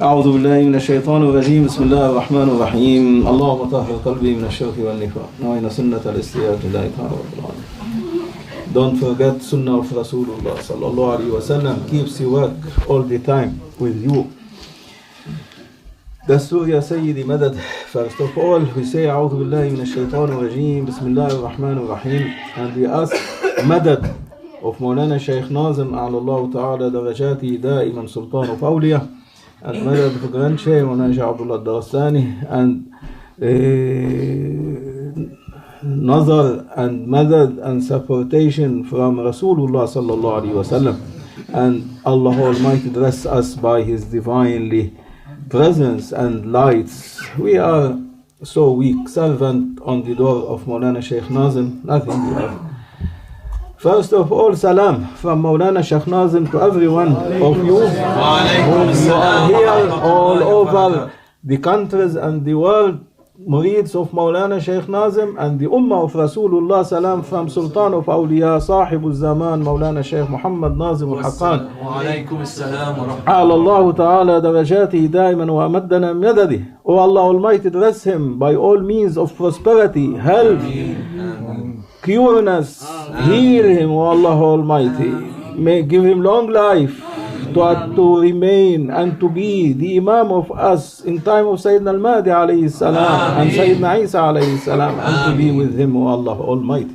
أعوذ بالله من الشيطان الرجيم بسم الله الرحمن الرحيم اللهم طهر قلبي من الشرك والنفاق نوين سنة الاستياء لله تعالى رب العالمين. Don't forget Sunnah of Rasulullah sallallahu alayhi wa sallam keeps you work all the time with you. دستور يا سيدي مدد. First of all we say أعوذ بالله من الشيطان الرجيم بسم الله الرحمن الرحيم and we ask مدد of مولانا Shaykh Nazim أعلى الله تعالى درجاته دائما سلطان of أولياء and مدد for Grand Shaykh مولانا Shaykh Abdullah Darastani and nazar and madad and supportation from Rasulullah sallallahu alaihi wasallam, and Allah Almighty dress us by His divinely presence and lights. We are so weak, servant on the door of Maulana Shaykh Nazim, nothing we have. First of all, salam from Maulana Shaykh Nazim to every one of you who are here all over the countries and the world, Murids of Maulana Shaykh Nazim and the Ummah of Rasulullah. Salam from Sultan of Awliya, Sahibul Zaman, Maulana Shaykh Muhammad Nazim al-Haqqan. Wa alaykum as-salam wa rahmatullah. A'la Allah Ta'ala darajatihi daiman wa amaddana miyadadi. O Allah Almighty, bless him by all means of prosperity, health, cureness, heal him, O Allah Almighty. May give him long life to remain and to be the Imam of us in time of Sayyidina al-Mahdi alayhi salam and Sayyidina Isa alayhi salam, and to be with him, O Allah Almighty.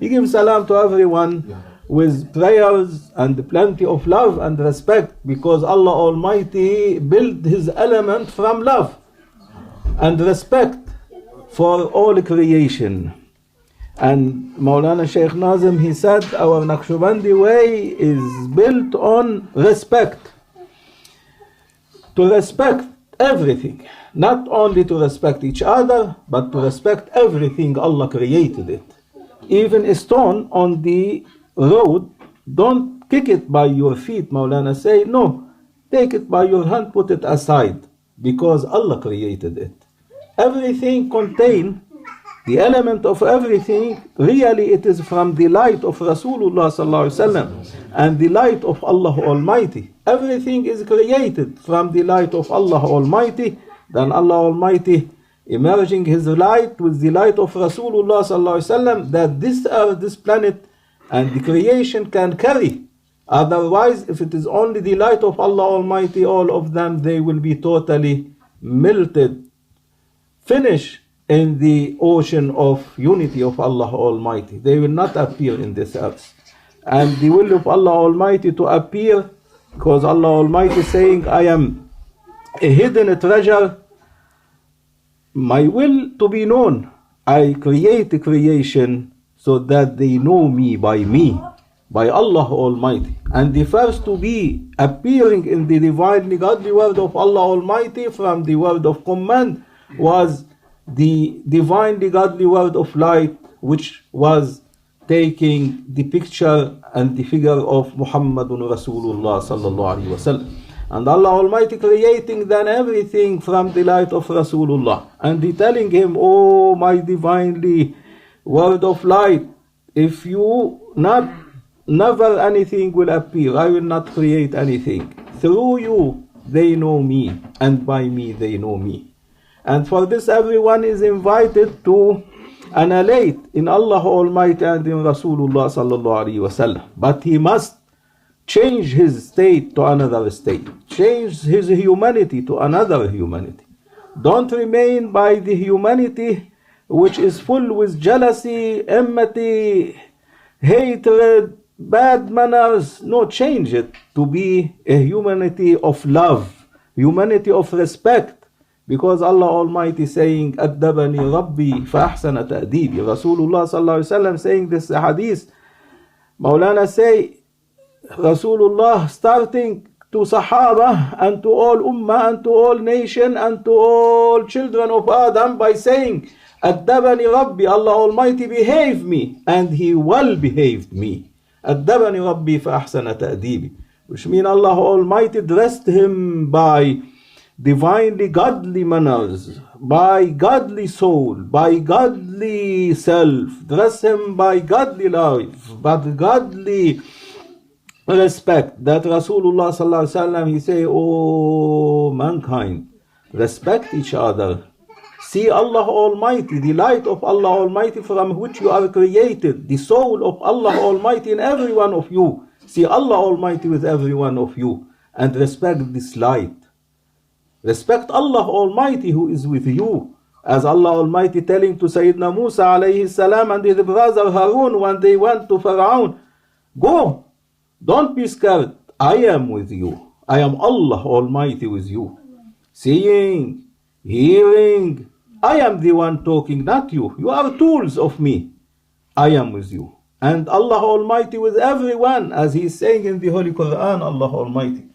He gives salam to everyone with prayers and plenty of love and respect, because Allah Almighty built His element from love and respect for all creation. And Maulana Shaykh Nazim, he said, our Naqshbandi way is built on respect. To respect everything, not only to respect each other, but to respect everything Allah created it. Even a stone on the road, don't kick it by your feet, Maulana say, no, take it by your hand, put it aside, because Allah created it. Everything contains the element of everything, really it is from the light of Rasulullah sallallahu alaihi wasallam and the light of Allah Almighty. Everything is created from the light of Allah Almighty. Then Allah Almighty emerging His light with the light of Rasulullah sallallahu alaihi wasallam, that this earth, this planet and the creation can carry. Otherwise, if it is only the light of Allah Almighty, all of them, they will be totally melted, finished in the ocean of unity of Allah Almighty. They will not appear in this earth. And the will of Allah Almighty to appear, because Allah Almighty saying, I am a hidden treasure, my will to be known. I create the creation so that they know me, by Allah Almighty. And the first to be appearing in the divinely godly word of Allah Almighty from the word of command was the divinely godly word of light, which was taking the picture and the figure of Muhammadun Rasulullah sallallahu alaihi wasallam. And Allah Almighty creating then everything from the light of Rasulullah, and He telling him, oh my divinely word of light, if you not, never anything will appear, I will not create anything. Through you they know me, and by me they know me. And for this everyone is invited to annihilate in Allah Almighty and in Rasulullah sallallahu alaihi wasallam. But he must change his state to another state, change his humanity to another humanity. Don't remain by the humanity which is full with jealousy, enmity, hatred, bad manners. No, change it to be a humanity of love, humanity of respect. Because Allah Almighty saying, أَدَّبَنِي رَبِّي فَأَحْسَنَ تَأْدِيبِي. Rasulullah sallallahu alaihi wasallam saying this hadith. Maulana say, Rasulullah starting to Sahaba and to all Ummah and to all nation and to all children of Adam by saying, أَدَّبَنِي رَبِّي, Allah Almighty behaved me and He well behaved me. أَدَّبَنِي رَبِّي فَأَحْسَنَ تَأْدِيبِي. Which means Allah Almighty dressed him by divinely godly manners, by godly soul, by godly self, dress him by godly life, but godly respect that Rasulullah sallallahu alaihi wasallam, he say, oh mankind, respect each other. See Allah Almighty, the light of Allah Almighty from which you are created, the soul of Allah Almighty in every one of you. See Allah Almighty with every one of you, and respect this light. Respect Allah Almighty who is with you. As Allah Almighty telling to Sayyidina Musa alayhi salam and his brother Harun when they went to Pharaoh, go, don't be scared, I am with you. I am Allah Almighty with you. Seeing, hearing, I am the one talking, not you. You are tools of me. I am with you. And Allah Almighty with everyone, as He is saying in the Holy Quran, Allah Almighty,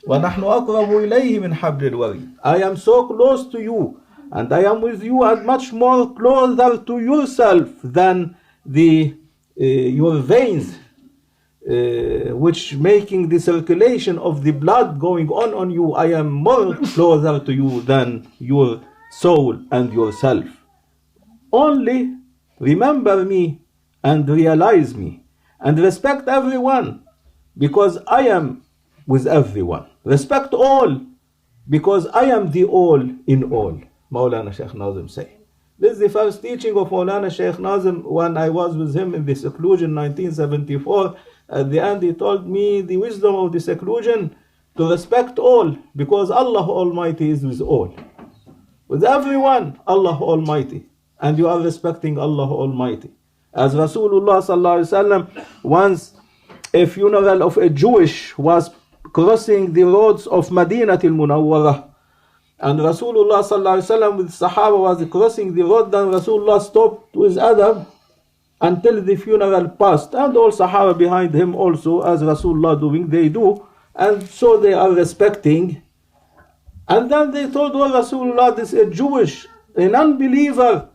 وَنَحْنُ أَقْرَبُ إِلَيْهِ مِنْ حَبْلِ الْوَرِيدِ. I am so close to you, and I am with you, and much more closer to yourself than your veins, which making the circulation of the blood going on you. I am more closer to you than your soul and yourself. Only remember me and realize me and respect everyone, because I am with everyone. Respect all, because I am the all in all. Maulana Shaykh Nazim say. This is the first teaching of Maulana Shaykh Nazim when I was with him in the seclusion in 1974. At the end he told me the wisdom of the seclusion to respect all, because Allah Almighty is with all. With everyone, Allah Almighty. And you are respecting Allah Almighty. As Rasulullah sallallahu alaihi wasallam, once a funeral of a Jewish was crossing the roads of Madinatul Munawwarah, and Rasulullah sallallahu alaihi wasallam with Sahaba was crossing the road, then Rasulullah stopped with adab until the funeral passed, and all Sahaba behind him also, as Rasulullah doing, they do, and so they are respecting. And then they told, oh Rasulullah, this is a Jewish, an unbeliever,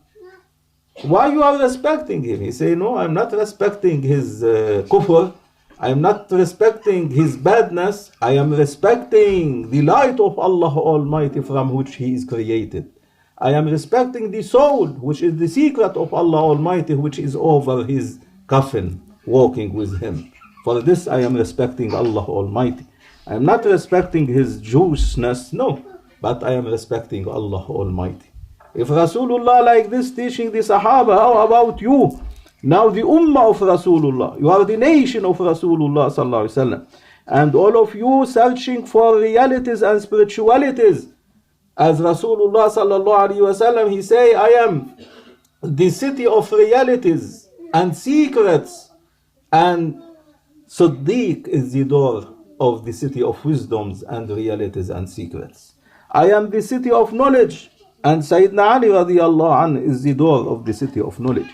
why you are respecting him? He say, no, I'm not respecting his kufr, I'm not respecting his badness, I am respecting the light of Allah Almighty from which he is created. I am respecting the soul, which is the secret of Allah Almighty, which is over his coffin, walking with him. For this I am respecting Allah Almighty. I am not respecting his Jewishness, no, but I am respecting Allah Almighty. If Rasulullah like this teaching the Sahaba, how about you? Now the Ummah of Rasulullah, you are the nation of Rasulullah sallallahu alaihi wasallam, and all of you searching for realities and spiritualities. As Rasulullah sallallahu alaihi wasallam, he say, I am the city of realities and secrets, and Siddiq is the door of the city of wisdoms and realities and secrets. I am the city of knowledge, and Sayyidina Ali radiallahu anh is the door of the city of knowledge.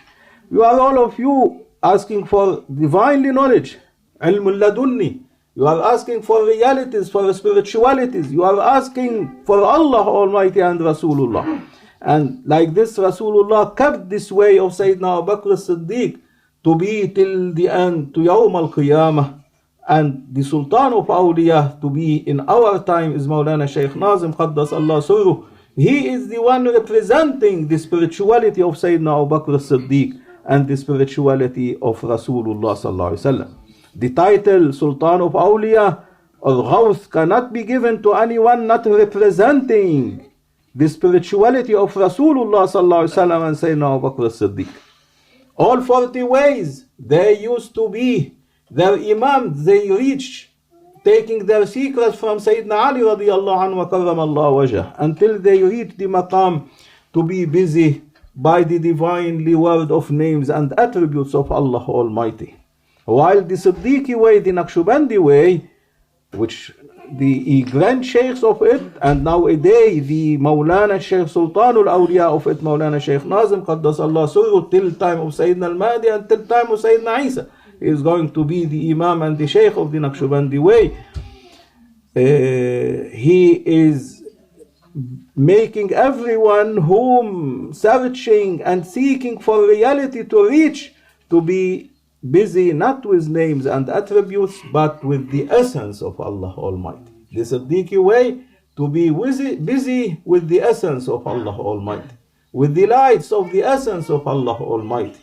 You are all of you asking for divinely knowledge, ilmul ladunni. You are asking for realities, for spiritualities. You are asking for Allah Almighty and Rasulullah. And like this, Rasulullah kept this way of Sayyidina Abu Bakr as-Siddiq to be till the end, to Yawm al-Qiyamah. And the Sultan of Awliya to be in our time is Maulana Shaykh Nazim Qaddas Allah Suruh. He is the one representing the spirituality of Sayyidina Abu Bakr as-Siddiq and the spirituality of Rasulullah sallallahu alaihi wasallam. The title Sultan of Awliya or Ghawth cannot be given to anyone not representing the spirituality of Rasulullah sallallahu alaihi wasallam and Sayyidina Abu Bakr as-Siddiq. All 40 ways they used to be their imams, they reach taking their secrets from Sayyidina Ali radiallahu anhu wa karramallahu wajhah until they reach the maqam to be busy by the divinely word of names and attributes of Allah Almighty. While the Siddiqi way, the Naqshbandi way, which the grand sheikhs of it, and nowadays the Maulana Shaykh Sultanul Awliya of it, Maulana Shaykh Nazim Qaddas Allah Suruh, till time of Sayyidina al-Mahdi and till time of Sayyidina Isa, he is going to be the Imam and the Shaykh of the Naqshbandi way. He is making everyone whom searching and seeking for reality to reach to be busy not with names and attributes but with the essence of Allah Almighty. The Siddiqi way to be busy with the essence of Allah Almighty, with the lights of the essence of Allah Almighty,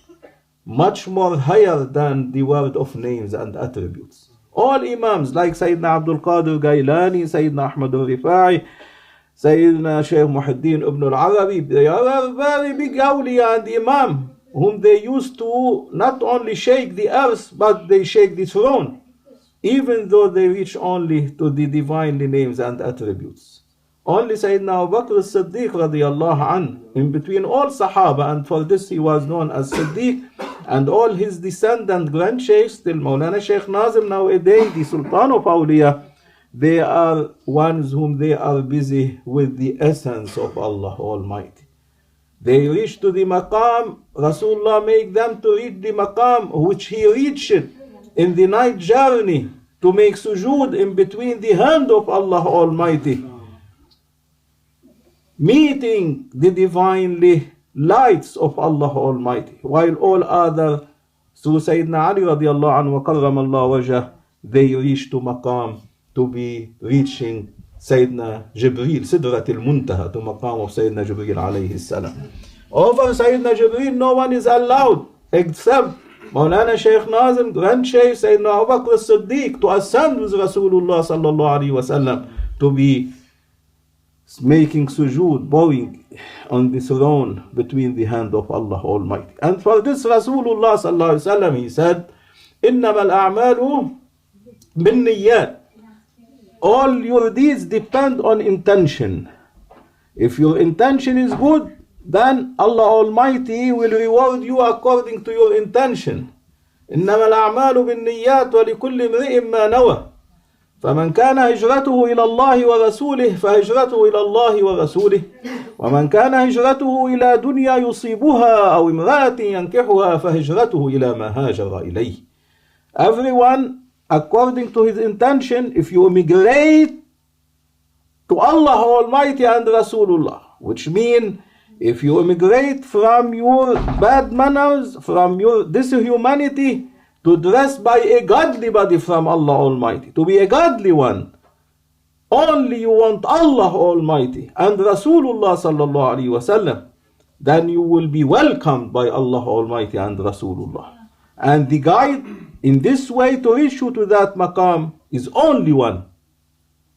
much more higher than the word of names and attributes. All Imams like Sayyidina Abdul Qadir Gailani, Sayyidina Ahmad al-Rifa'i, Sayyidina Shaykh Muhyiddin ibn al-Arabi, they are a very big awliya and Imam whom they used to not only shake the earth but they shake the throne, even though they reach only to the divinely names and attributes. Only Sayyidina Abu Bakr as-Siddiq radiyallahu anhu, in between all Sahaba, and for this he was known as Siddiq, and all his descendant grand sheikhs, till Maulana Shaykh Nazim nowadays, the Sultan of Awliya, they are ones whom they are busy with the essence of Allah Almighty. They reach to the maqam, Rasulullah make them to reach the maqam which he reached in the night journey, to make sujood in between the hand of Allah Almighty, meeting the divinely lights of Allah Almighty, while all other, through Sayyidina Ali radiallahu anhu wa karramallahu wajhah, they reach to maqam to be reaching Sayyidina Jibreel, Sidratul Muntaha, to maqam of Sayyidina Jibreel alayhi salam. Over Sayyidina Jibreel, no one is allowed except Maulana Shaykh Nazim, Grand Shaykh Sayyidina Abu Bakr as-Siddiq, to ascend with Rasulullah sallallahu alayhi wa sallam, to be making sujood, bowing on the throne between the hand of Allah Almighty. And for this Rasulullah sallallahu alayhi wa sallam, he said, إِنَّمَا الْأَعْمَالُ بِالنِّيَّاتِ. All your deeds depend on intention. If your intention is good, then Allah Almighty will reward you according to your intention. إنما الأعمال بالنيات ولكل امرئ ما نوى فمن كان هجرته إلى الله ورسوله فهجرته إلى الله ورسوله ومن كان هجرته إلى دنيا يصيبها أو امرأة ينكحها فهجرته إلى ما هاجر إليه. Everyone according to his intention. If you immigrate to Allah Almighty and Rasulullah, which means if you immigrate from your bad manners, from your dishumanity, to dress by a godly body from Allah Almighty, to be a godly one, only you want Allah Almighty and Rasulullah sallallahu alaihi wasallam, then you will be welcomed by Allah Almighty and Rasulullah. And the guide in this way to reach you to that maqam is only one.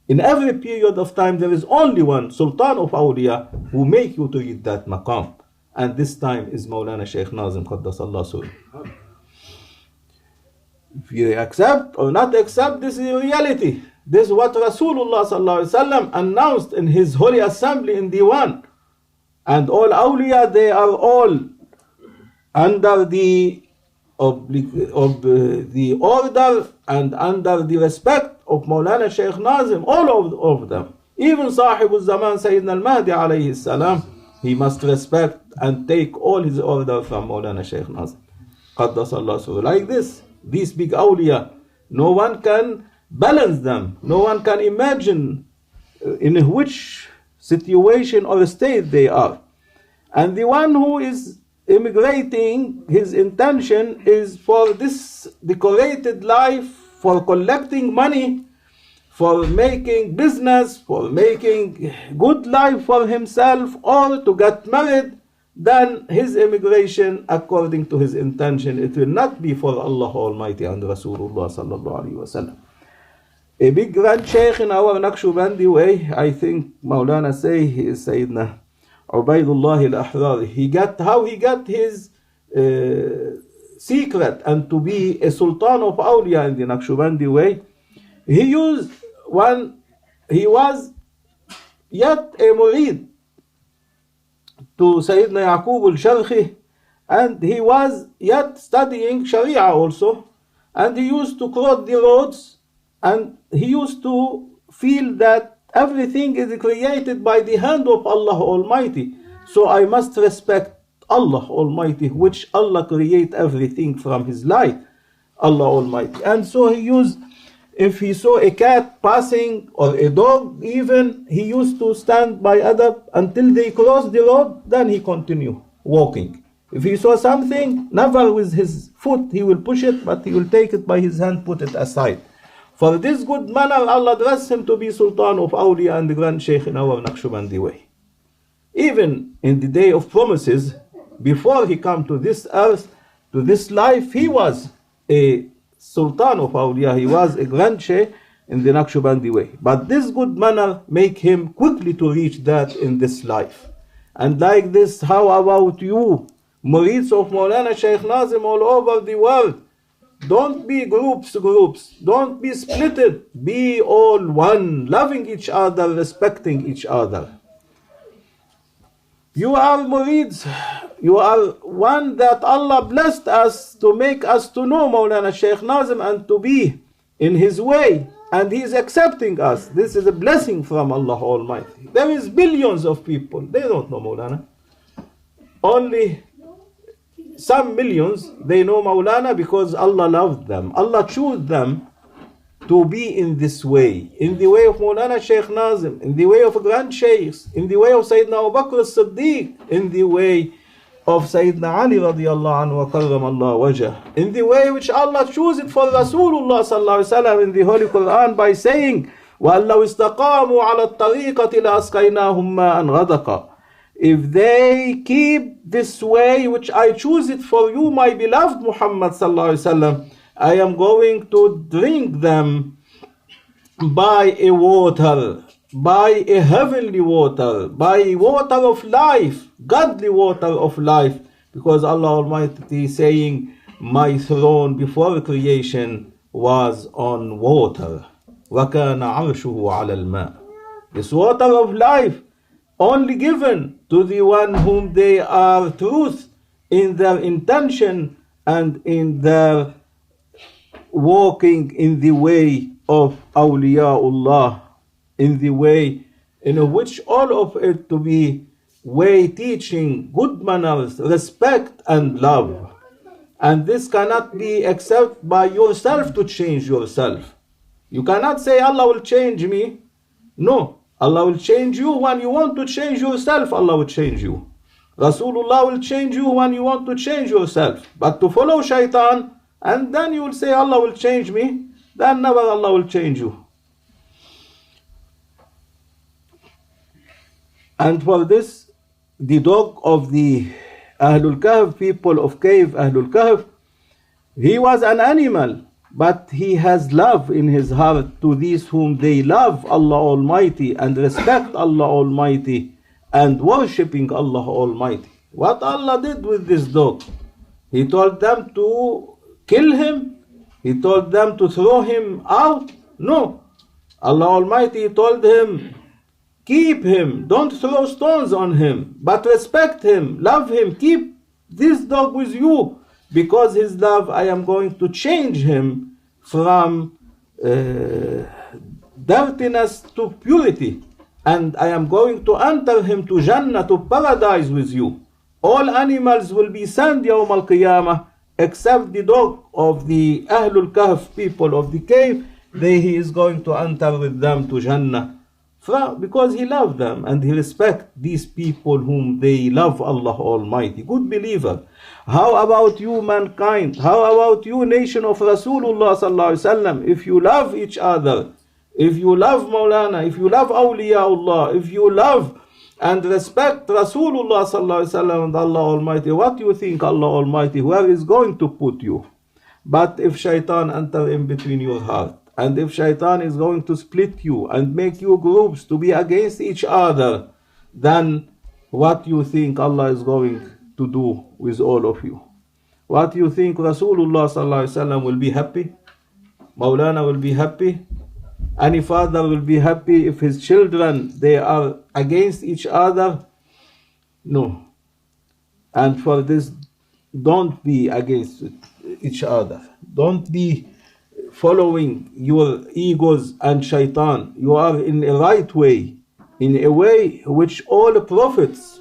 In every period of time, there is only one Sultan of Awliya who make you to reach that maqam. And this time is Maulana Shaykh Nazim Qaddasallahu Surah. If you accept or not accept, this is reality. This is what Rasulullah sallallahu alaihi wasallam announced in his holy assembly in Diwan. And all Awliya, they are all under the order and under the respect of Maulana Shaykh Nazim, all of them. Even Sahibul Zaman Sayyidina al-Mahdi alayhi salam, he must respect and take all his order from Maulana Shaykh Nazim. Qaddasallahu Surah. Like this, these big awliya, no one can balance them. No one can imagine in which situation or state they are. And the one who is immigrating, his intention is for this decorated life, for collecting money, for making business, for making good life for himself, or to get married, then his immigration, according to his intention, it will not be for Allah Almighty and Rasulullah sallallahu alaihi wasallam. A big grand sheikh in our Naqshbandi way, I think Maulana say, he is Sayyidina Ubaidullah al-Ahrar. He got his secret and to be a Sultan of Awliya in the Naqshbandi way. He was yet a murid to Sayyidina Yaqub al-Sharqi, and he was yet studying Sharia also, and he used to cross the roads, and he used to feel that everything is created by the hand of Allah Almighty. So I must respect Allah Almighty, which Allah create everything from His light, Allah Almighty. And so he used, if he saw a cat passing or a dog even, he used to stand by adab until they crossed the road, then he continue walking. If he saw something, never with his foot he will push it, but he will take it by his hand, put it aside. For this good manner, Allah dressed him to be Sultan of Awliya and the Grand Sheikh in our Naqshbandi way. Even in the day of promises, before he come to this earth, to this life, he was a Sultan of Awliya. He was a Grand Sheikh in the Naqshbandi way. But this good manner make him quickly to reach that in this life. And like this, how about you, Murids of Maulana Shaykh Nazim all over the world? Don't be groups. Don't be splitted. Be all one, loving each other, respecting each other. You are Murids. You are one that Allah blessed us to make us to know Maulana Shaykh Nazim and to be in his way. And he is accepting us. This is a blessing from Allah Almighty. There is billions of people. They don't know Maulana. Only some millions, they know Maulana because Allah loved them. Allah chose them to be in this way. In the way of Maulana Shaykh Nazim, in the way of Grand Shaykhs, in the way of Sayyidina Abu Bakr as-Siddiq, in the way of Sayyidina Ali radiallahu anhu wa karramallahu wajah, in the way which Allah chose it for Rasulullah sallallahu alaihi wasallam in the Holy Quran by saying, وَأَلَّوْ اسْتَقَامُوا عَلَى الطَّرِيقَةِ لَأَسْقَيْنَاهُمْ مَاءً غَدَقًا. If they keep this way which I choose it for you, my beloved Muhammad sallallahu alaihi wasallam, I am going to drink them by a water, by a heavenly water, by water of life, godly water of life, because Allah Almighty is saying, my throne before creation was on water. وَكَانَ عَرْشُهُ عَلَى الْمَاءِ. This water of life only given to the one whom they are truth in their intention and in their walking in the way of awliyaullah, in the way in which all of it to be way teaching good manners, respect and love. And this cannot be except by yourself to change yourself. You cannot say Allah will change me. No, Allah will change you when you want to change yourself. Allah will change you. Rasulullah will change you when you want to change yourself. But to follow shaitan and then you will say Allah will change me, then never Allah will change you. And for this, the dog of the Ahlul Kahf, people of cave, Ahlul Kahf, he was an animal, but he has love in his heart to these whom they love Allah Almighty and respect Allah Almighty and worshipping Allah Almighty. What Allah did with this dog? He told them to kill him? He told them to throw him out? No. Allah Almighty told him, keep him, don't throw stones on him, but respect him, love him, keep this dog with you, because his love I am going to change him from dirtiness to purity, and I am going to enter him to Jannah, to paradise with you. All animals will be sent Yawm al-Qiyamah except the dog of the Ahlul Kahf, people of the cave. He is going to enter with them to Jannah, because he loved them and he respect these people whom they love Allah Almighty. Good believer. How about you, mankind? How about you, nation of Rasulullah sallallahu alaihi wasallam? If you love each other, if you love Maulana, if you love awliyaullah, if you love and respect Rasulullah sallallahu alaihi wasallam and Allah Almighty, what do you think Allah Almighty, where is going to put you? But if shaitan enter in between your heart, and if shaitan is going to split you and make you groups to be against each other, then what do you think Allah is going to do with all of you? What do you think Rasulullah sallallahu alaihi wasallam will be happy? Maulana will be happy? Any father will be happy if his children, they are against each other? No. And for this, don't be against each other. Don't be following your egos and shaitan. You are in a right way, in a way which all the prophets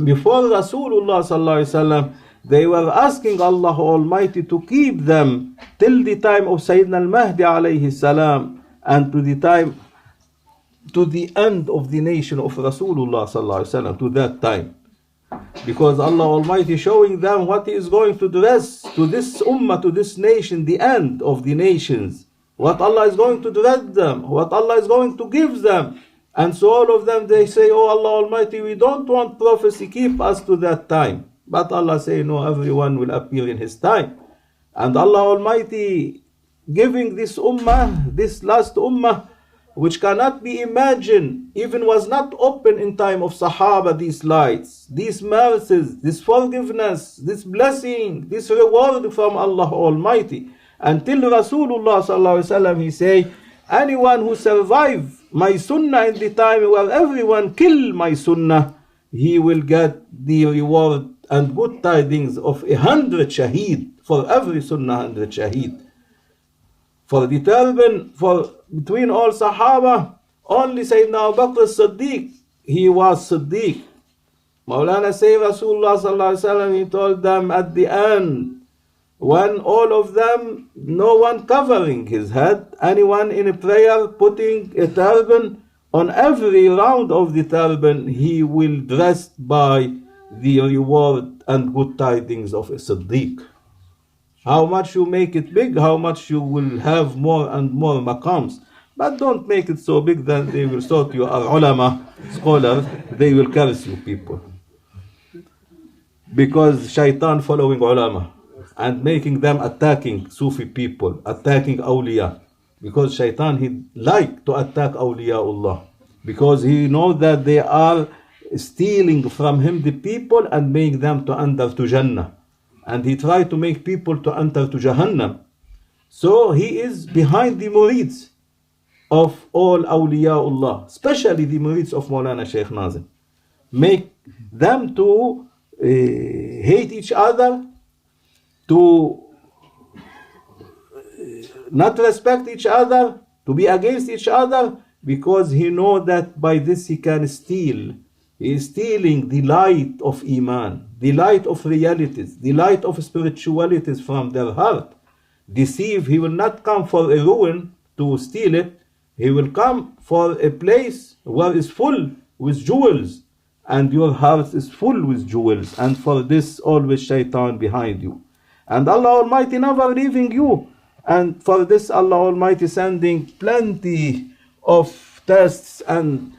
before Rasulullah sallallahu alaihi wasallam, they were asking Allah Almighty to keep them till the time of Sayyidina al-Mahdi alayhi salam, and to the time, to the end of the nation of Rasulullah sallallahu alaihi wasallam, to that time. Because Allah Almighty showing them what He is going to dress to this ummah, to this nation, the end of the nations. What Allah is going to dress them, what Allah is going to give them. And so all of them, they say, oh Allah Almighty, we don't want prophecy, keep us to that time. But Allah say, no, everyone will appear in his time. And Allah Almighty giving this ummah, this last ummah, which cannot be imagined, even was not open in time of Sahaba, these lights, these mercies, this forgiveness, this blessing, this reward from Allah Almighty. Until Rasulullah sallallahu alaihi wasallam, he say, anyone who survive my sunnah in the time where everyone kill my sunnah, he will get the reward and good tidings of 100 shaheed, for every sunnah 100 shaheed. For the turban, for between all Sahaba, only Sayyidina Abu Bakr as-Siddiq, he was Siddiq. Maulana say Rasulullah sallallahu alaihi wasallam, he told them at the end, when all of them, no one covering his head, anyone in a prayer putting a turban, on every round of the turban, he will dressed by the reward and good tidings of a Siddiq. How much you make it big, how much you will have more and more maqams. But don't make it so big that they will thought you are ulama, scholars, they will curse you people. Because shaitan following ulama and making them attacking Sufi people, attacking awliya. Because shaitan, he like to attack awliyaullah. Because he knows that they are stealing from him the people and make them to enter to Jannah. And he tried to make people to enter to Jahannam. So he is behind the murids of all awliyaullah, especially the murids of Maulana Shaykh Nazim. Make them to hate each other, to not respect each other, to be against each other, because he knows that by this he can steal. He is stealing the light of Iman, the light of realities, the light of spiritualities from their heart. Deceive, he will not come for a ruin to steal it. He will come for a place where is full with jewels, and your heart is full with jewels. And for this, always shaitan behind you. And Allah Almighty never leaving you. And for this, Allah Almighty sending plenty of tests and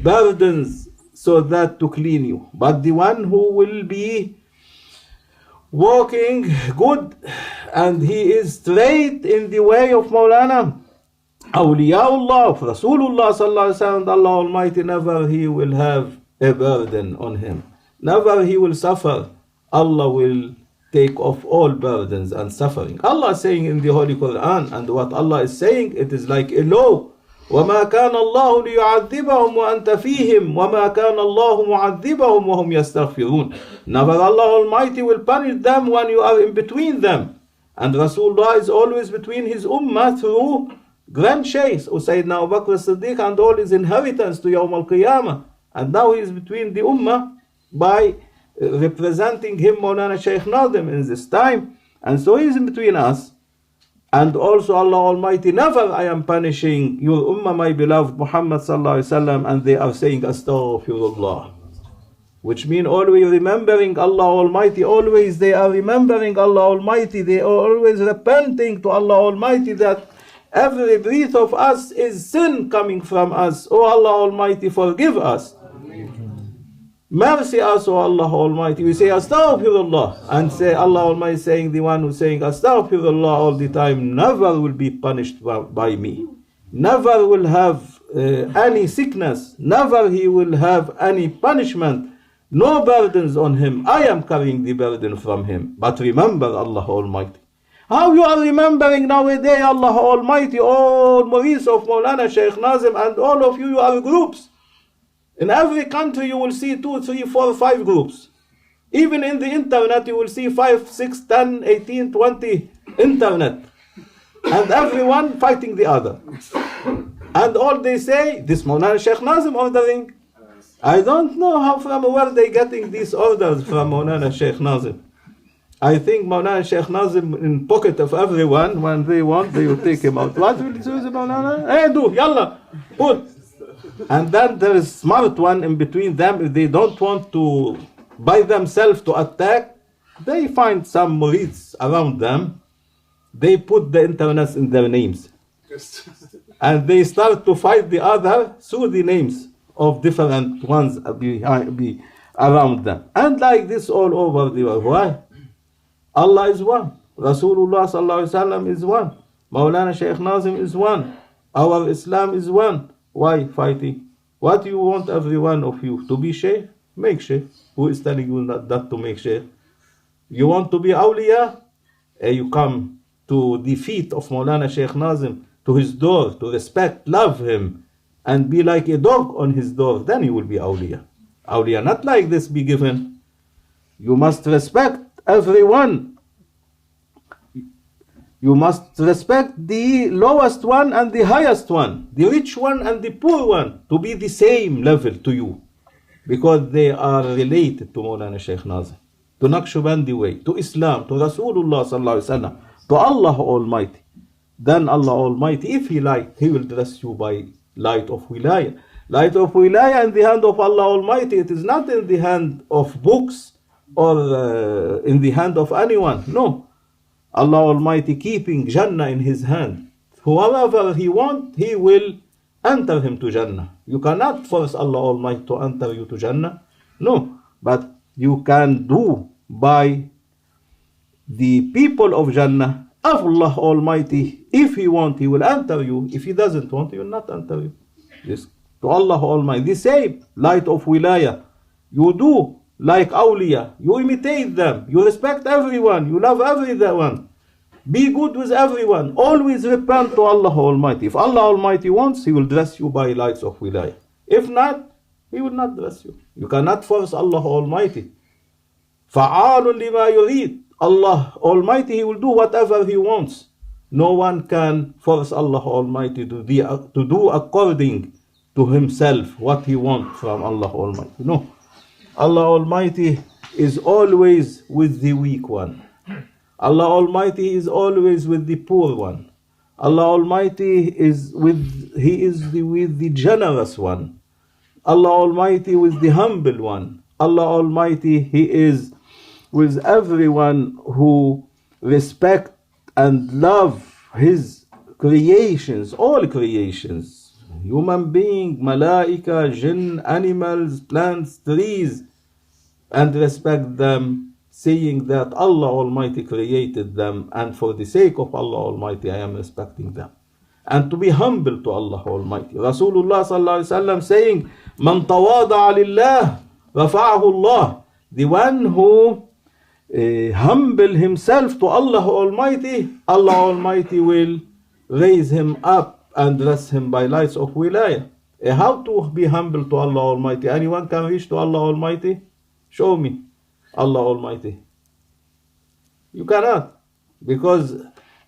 burdens so that to clean you. But the one who will be walking good and he is straight in the way of Maulana, Awliyaullah, of Rasulullah sallallahu alaihi wasallam, Allah Almighty, never he will have a burden on him. Never he will suffer. Allah will take off all burdens and suffering. Allah is saying in the Holy Quran, and what Allah is saying, it is like a law. وَمَا كَانَ اللَّهُ لِيُعَذِّبَهُمْ وَأَنْتَ فِيهِمْ وَمَا كَانَ اللَّهُ مُعَذِّبَهُمْ وَهُمْ يَسْتَغْفِرُونَ. Never Allah Almighty will punish them when you are in between them. And Rasulullah is always between his ummah through grandchase, Sayyidina Abu Bakr as-Siddiq and all his inheritance to Yawm al-Qiyamah. And now he is between the ummah by representing him, Maulana Shaykh Nazim, in this time. And so he is in between us. And also Allah Almighty, never I am punishing your ummah, my beloved Muhammad sallallahu alaihi wasallam, and they are saying astaghfirullah, which mean always remembering Allah Almighty. Always they are remembering Allah Almighty. They are always repenting to Allah Almighty that every breath of us is sin coming from us. Oh Allah Almighty, forgive us. Mercy us, O Allah Almighty. We say astaghfirullah, and say Allah Almighty saying, the one who's saying astaghfirullah all the time never will be punished by me. Never will have any sickness. Never he will have any punishment. No burdens on him. I am carrying the burden from him. But remember Allah Almighty. How you are remembering nowadays Allah Almighty, all murids of Maulana Shaykh Nazim, and all of you are groups. In every country you will see 2, 3, 4, 5 groups. Even in the internet you will see 5, 6, 10, 18, 20 internet. And everyone fighting the other. And all they say, this Maulana Shaykh Nazim ordering. I don't know how from where they getting these orders from Maulana Shaykh Nazim. I think Maulana Shaykh Nazim in pocket of everyone, when they want, they will take him out. What will you do, Maulana? Hey, do, yalla, put. And then there is smart one in between them. If they don't want to, by themselves, to attack, they find some murids around them. They put the internet in their names. And they start to fight the other through the names of different ones around them. And like this all over the world. Why? Allah is one. Rasulullah sallallahu alaihi wasallam is one. Maulana Shaykh Nazim is one. Our Islam is one. Why fighting? What do you want every one of you? To be Shaykh? Make Shaykh. Who is telling you not to make Shaykh? You want to be awliya? You come to the feet of Maulana Shaykh Nazim, to his door, to respect, love him, and be like a dog on his door. Then you will be awliya. Awliya not like this be given. You must respect everyone. You must respect the lowest one and the highest one, the rich one and the poor one, to be the same level to you, because they are related to Maulana Shaykh Nazim, to Naqshbandi way, to Islam, to Rasulullah sallallahu alaihi wasallam, to Allah Almighty. Then Allah Almighty, if He like, He will dress you by light of wilayah. Light of wilayah in the hand of Allah Almighty. It is not in the hand of books or in the hand of anyone. No. Allah Almighty keeping Jannah in His hand. Whoever He want, He will enter him to Jannah. You cannot force Allah Almighty to enter you to Jannah. No. But you can do by the people of Jannah. Allah Almighty, if He want, He will enter you. If He doesn't want, He will not enter you. Yes. To Allah Almighty, the same light of wilayah. You do like awliya. You imitate them. You respect everyone. You love everyone. Be good with everyone. Always repent to Allah Almighty. If Allah Almighty wants, He will dress you by lights of wilayah. If not, He will not dress you. You cannot force Allah Almighty. فَعَالٌ لِمَا يُرِيدُ. Allah Almighty, He will do whatever He wants. No one can force Allah Almighty to do according to Himself what He wants from Allah Almighty. No. Allah Almighty is always with the weak one. Allah Almighty is always with the poor one. Allah Almighty is with the generous one. Allah Almighty with the humble one. Allah Almighty, He is with everyone who respect and love His creations, all creations. Human being, malaika, jinn, animals, plants, trees, and respect them, saying that Allah Almighty created them, and for the sake of Allah Almighty I am respecting them. And to be humble to Allah Almighty. Rasulullah sallallahu alaihi wasallam saying, "Man tawada'a lillah, rafa'ahu Allah." The one who humble himself to Allah Almighty, Allah Almighty will raise him up and dress him by lights of wilayah. How to be humble to Allah Almighty? Anyone can reach to Allah Almighty? Show me Allah Almighty. You cannot. Because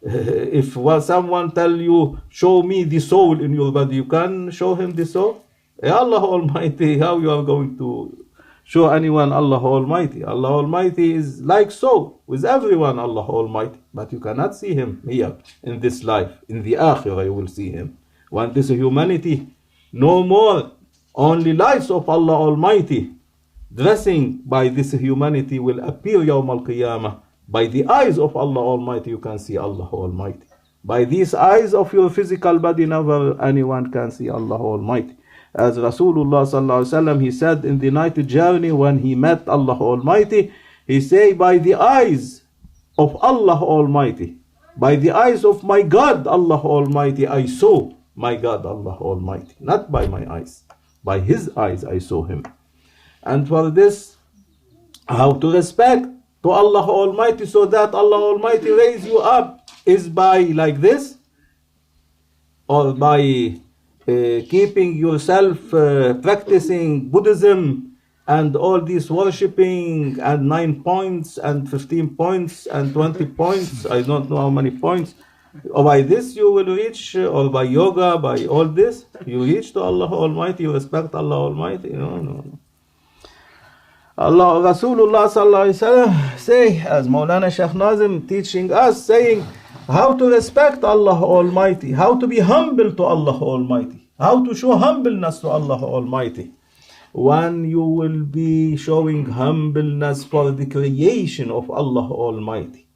if someone tell you, show me the soul in your body, you can show him the soul? Allah Almighty, how you are going to show anyone Allah Almighty? Allah Almighty is like so with everyone, Allah Almighty. But you cannot see Him here in this life. In the Akhirah you will see Him. When this humanity, no more, only lights of Allah Almighty, dressing by this humanity will appear Yawm al-Qiyamah. By the eyes of Allah Almighty you can see Allah Almighty. By these eyes of your physical body never anyone can see Allah Almighty. As Rasulullah sallallahu alaihi wasallam, he said in the night journey when he met Allah Almighty, he say, by the eyes of Allah Almighty, by the eyes of my God Allah Almighty, I saw my God Allah Almighty. Not by my eyes, by His eyes I saw Him. And for this, how to respect to Allah Almighty so that Allah Almighty raise you up is by like this, or by keeping yourself practicing Buddhism and all these worshipping and 9 points and 15 points and 20 points, I don't know how many points, or by this you will reach, or by yoga, by all this you reach to Allah Almighty, you respect Allah Almighty. No. Allah, Rasulullah sallallahu alaihi wasallam say, as Maulana Shaykh Nazim teaching us, saying how to respect Allah Almighty, how to be humble to Allah Almighty, how to show humbleness to Allah Almighty. When you will be showing humbleness for the creation of Allah Almighty,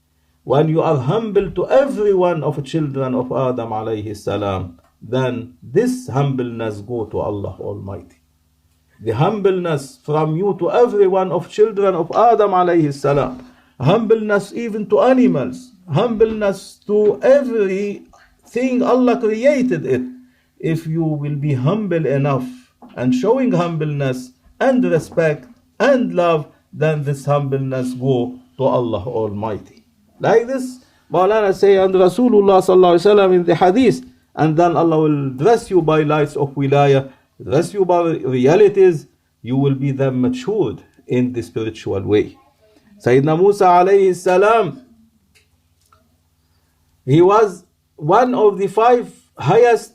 when you are humble to every one of children of Adam alayhi salam, then this humbleness go to Allah Almighty. The humbleness from you to every one of children of Adam alayhi salam, humbleness even to animals, humbleness to everything Allah created it. If you will be humble enough and showing humbleness and respect and love, then this humbleness go to Allah Almighty. Like this, Maulana say, and Rasulullah sallallahu alaihi wasallam in the hadith, and then Allah will dress you by lights of wilayah, dress you by realities, you will be then matured in the spiritual way. Sayyidina Musa alayhi salam, he was one of the 5 highest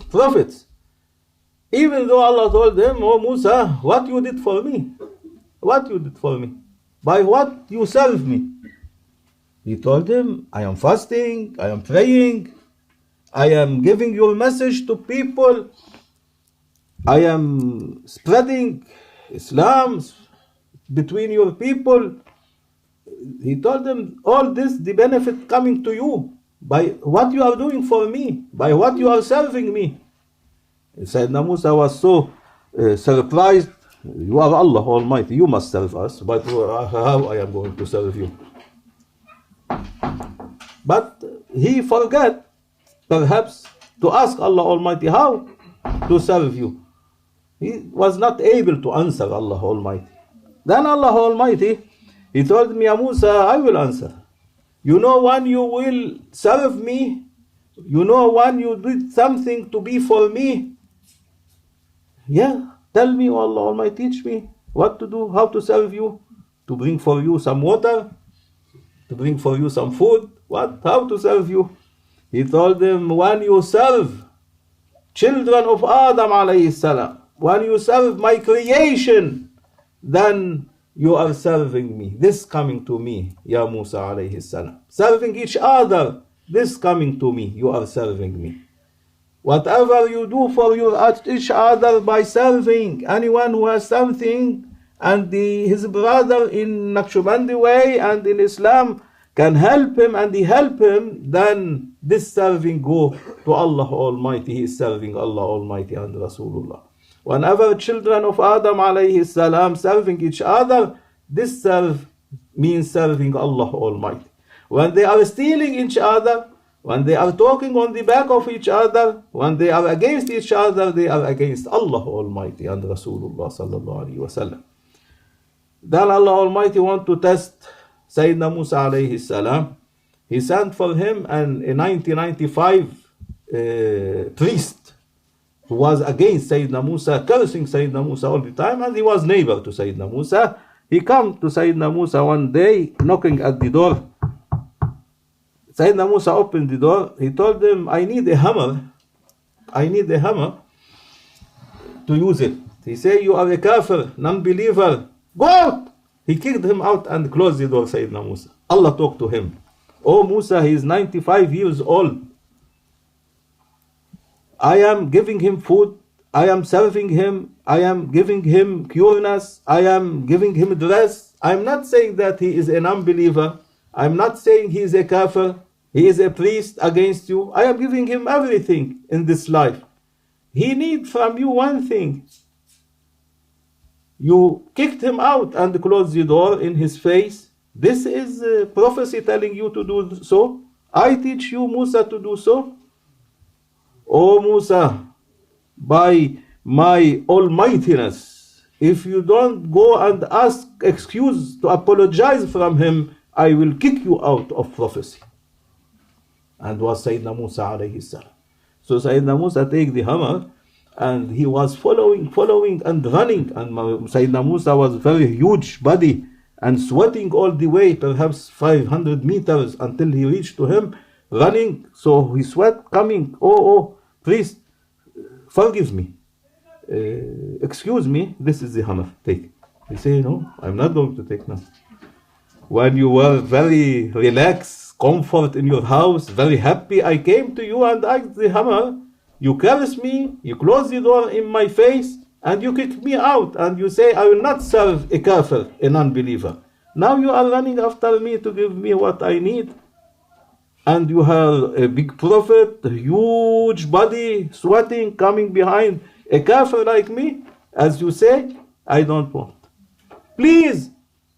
prophets. Even though Allah told him, "Oh Musa, what you did for me? What you did for me? By what you serve me?" He told him, "I am fasting, I am praying, I am giving your message to people, I am spreading Islam between your people." He told them, all this, the benefit coming to you by what you are doing for me, by what you are serving me. Sayyidina Musa was so surprised. "You are Allah Almighty, you must serve us, but how I am going to serve you?" But he forgot perhaps to ask Allah Almighty how to serve you. He was not able to answer Allah Almighty. Then Allah Almighty, He told me, "Ya Musa, I will answer. You know when you will serve me? You know when you did something to be for me? Yeah, tell me, O Allah Almighty, teach me what to do, how to serve you, to bring for you some water, to bring for you some food, what, how to serve you." He told them, when you serve children of Adam alayhi salam, when you serve my creation, then you are serving me. This coming to me, Ya Musa alayhi salam. Serving each other, this coming to me, you are serving me. Whatever you do for each other by serving anyone who has something, and his brother in Naqshbandi way and in Islam can help him and he help him, then this serving go to Allah Almighty. He is serving Allah Almighty and Rasulullah. Whenever children of Adam alayhi salam serving each other, this serve means serving Allah Almighty. When they are stealing each other, when they are talking on the back of each other, when they are against each other, they are against Allah Almighty and Rasulullah sallallahu alaihi wasallam. Then Allah Almighty want to test Sayyidina Musa alayhi salam. He sent for him a 1995 priest who was against Sayyidina Musa, cursing Sayyidina Musa all the time, and he was neighbor to Sayyidina Musa. He come to Sayyidina Musa one day, knocking at the door. Sayyidina Musa opened the door. He told him, "I need a hammer. I need a hammer to use it." He said, "You are a kafir, non-believer. Go out!" He kicked him out and closed the door, Sayyidina Musa. Allah talked to him. "Oh Musa, he is 95 years old. I am giving him food, I am serving him, I am giving him cureness, I am giving him dress. I am not saying that he is an unbeliever. I am not saying he is a kafir, he is a priest against you. I am giving him everything in this life. He needs from you one thing. You kicked him out and closed the door in his face. This is a prophecy telling you to do so. I teach you, Musa, to do so. Oh Musa, by my almightiness, if you don't go and ask excuse to apologize from him, I will kick you out of prophecy." And was Sayyidina Musa alayhi salam. So Sayyidina Musa take the hammer and he was following and running, and Sayyidina Musa was very huge body and sweating all the way, perhaps 500 meters until he reached to him, running. So he sweat coming, "Oh, priest, forgive me. Excuse me, this is the hammer, take." He said, "No, I'm not going to take now. When you were very relaxed, comfort in your house, very happy, I came to you and asked the hammer. You curse me, you close the door in my face, and you kick me out, and you say, I will not serve a kafir, a non-believer. Now you are running after me to give me what I need. And you have a big prophet, a huge body, sweating, coming behind a kafir like me. As you say, I don't want. Please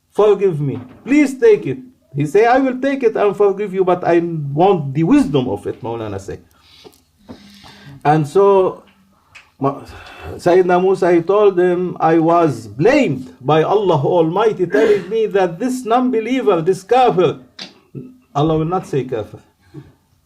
forgive me. Please take it." He say, I will take it and forgive you, but I want the wisdom of it, Maulana say. And so Sayyidina Musa, he told him, I was blamed by Allah Almighty, telling me that this non-believer, this kafir, Allah will not say kafir,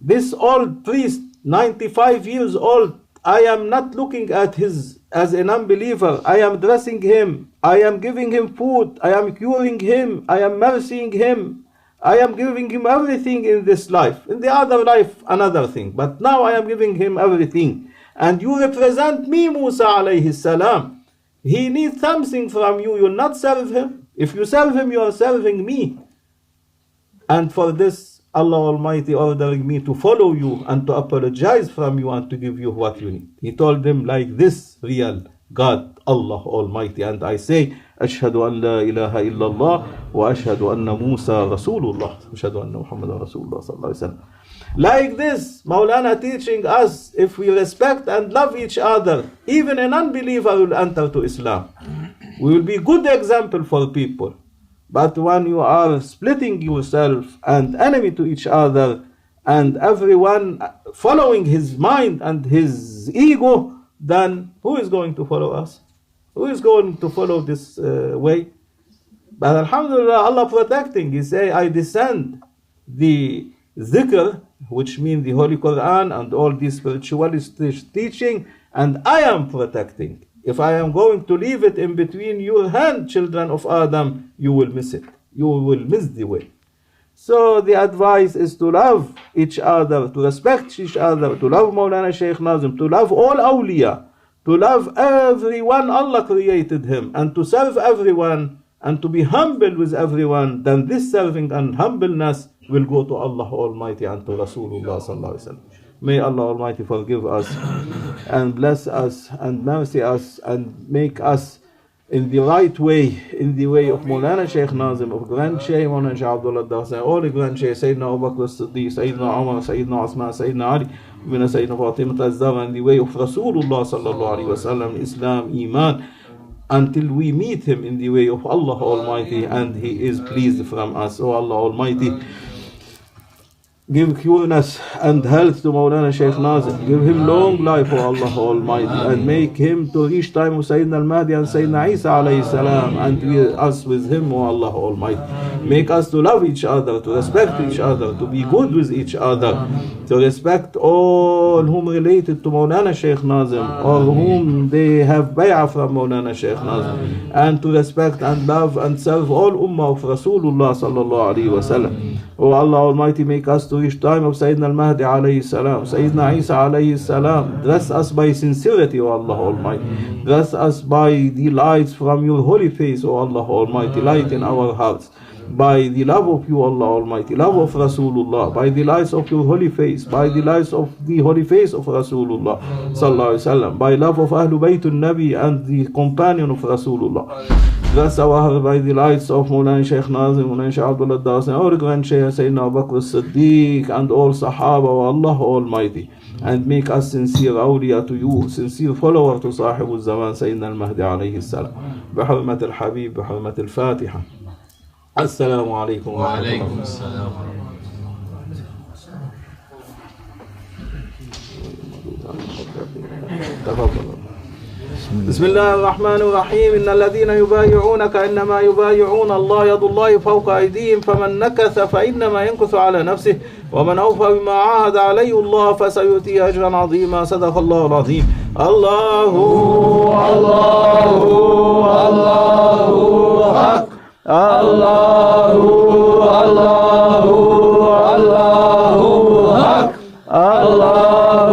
this old priest, 95 years old, I am not looking at his as an unbeliever. I am dressing him, I am giving him food, I am curing him, I am mercying him, I am giving him everything in this life. In the other life, another thing. But now I am giving him everything. And you represent me, Musa alayhi salam. He needs something from you. You will not serve him. If you serve him, you are serving me. And for this, Allah Almighty ordering me to follow you and to apologize from you and to give you what you need. He told them like this, real God, Allah Almighty. And I say, Ashhadu an la ilaha illallah wa ashhadu anna Musa Rasulullah. Ashhadu anna Muhammad Rasulullah sallallahu alaihi wasallam. Like this, Maulana teaching us, if we respect and love each other, even an unbeliever will enter to Islam. We will be good example for people. But when you are splitting yourself and enemy to each other, and everyone following his mind and his ego, then who is going to follow us? Who is going to follow this way? But Alhamdulillah, Allah protecting. He say, I descend the zikr, which means the Holy Quran and all these spiritualist teaching, and I am protecting. If I am going to leave it in between your hand, children of Adam, you will miss it. You will miss the way. So the advice is to love each other, to respect each other, to love Maulana Shaykh Nazim, to love all awliya, to love everyone Allah created him, and to serve everyone, and to be humble with everyone. Then this serving and humbleness will go to Allah Almighty and to Rasulullah sallallahu alaihi wasallam. May Allah Almighty forgive us and bless us and mercy us and make us in the right way, in the way of Maulana Shaykh Nazim, of Grand Shaykh Maulana Shaykh Abdullah Dahsan, all the Grand Shaykh, Sayyidina Abu Bakr as-Siddiq, Sayyidina Umar, Sayyidina Asma, Sayyidina Ali, Sayyidina Fatimah az-Zahra, and the way of Rasulullah sallallahu alaihi wasallam, Islam, Iman, until we meet him in the way of Allah Almighty and he is pleased from us. Oh Allah Almighty, give cureness and health to Maulana Shaykh Nazim. Give him long life, O Allah Almighty, and make him to reach time of Sayyidina al-Mahdi and Sayyidina Isa alayhi salam, and be us with him, O Allah Almighty. Make us to love each other, to respect each other, to be good with each other, to respect all whom related to Maulana Shaykh Nazim, or whom they have bay'ah from Maulana Shaykh Nazim, and to respect and love and serve all ummah of Rasulullah sallallahu alayhi wa sallam. O Allah Almighty, make us to reach time of Sayyidina al-Mahdi alayhi salam, Sayyidina Isa alayhi salam. Dress us by sincerity, O Allah Almighty. Dress us by the lights from your holy face, O Allah Almighty. Light in our hearts. By the love of you, Allah Almighty, love of Rasulullah, by the lights of your holy face, by the lights of the holy face of Rasulullah sallallahu alaihi wasallam, by love of Ahlul Baytul Nabi and the companion of Rasulullah. Dress our heart by the lights of Maulana Shaykh Nazim, Maulana Shaykh Abdullah Dahsan, our Grand Shaykh Sayyidina Abu Bakr as-Siddiq, and all Sahaba of Allah Almighty, and make us sincere awliya to you, sincere follower to Sahib al-Zaman Sayyidina al-Mahdi alayhi salam. بحرمة الحبيب بحرمة الفاتحة. السلام عليكم ورحمة الله. وعليكم السلام تفضل. بسم الله الرحمن الرحيم. إن الذين يبايعونك إنما يبايعون الله، يد الله فوق أيديهم، فمن نكث فإنما ينكث على نفسه، ومن أوفى بما عاهد عليه الله فسيؤتيه أجرا عظيما. صدق الله العظيم. الله الله الله حق. الله الله الله حق. الله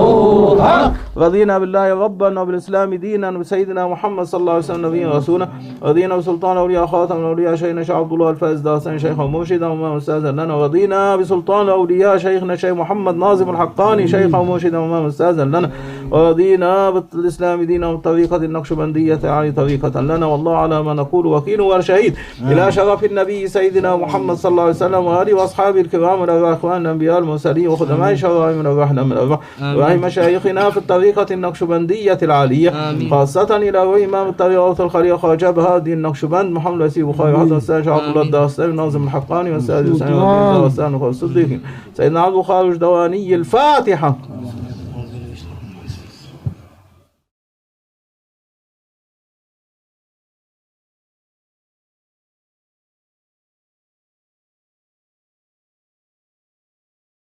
الله حق. رضينا بالله ربا وبالإسلام دينا وبسيدنا محمد صلى الله عليه وسلم نبيا رسولا. رضينا بسلطان أولياء خاتم الأولياء شيخنا شيخ عبد الله الفائز داستان شيخا مرشدا وإماما أستاذا لنا. ورضينا بسلطان أولياء شيخنا شيخ محمد ناظم الحقاني شيخا مرشدا وإماما أستاذا لنا. ورضينا بالإسلام دينا وبطريقة النقشبندية يعني طريقة لنا. والله على ما نقول وكيل وشهيد. إلى شرف النبي سيدنا محمد صلى الله عليه وسلم وآله وأصحابه الكرام والأخوان الأنبياء المرسلين وخدماء شرائع من الرحمة من الرحمة وأهل مشايخنا في الطريقة النقشبندية العالية آمين. خاصة إلى إمام الطريقة الخلية خواجة بهادي النقشبند محمد الأسيب بخاري حسن السيد عبد الله الداستاني ناظم الحقاني والسيد حسين الدين الداستاني الصديقي سيدنا عبد الخالق الدواني. الفاتحة.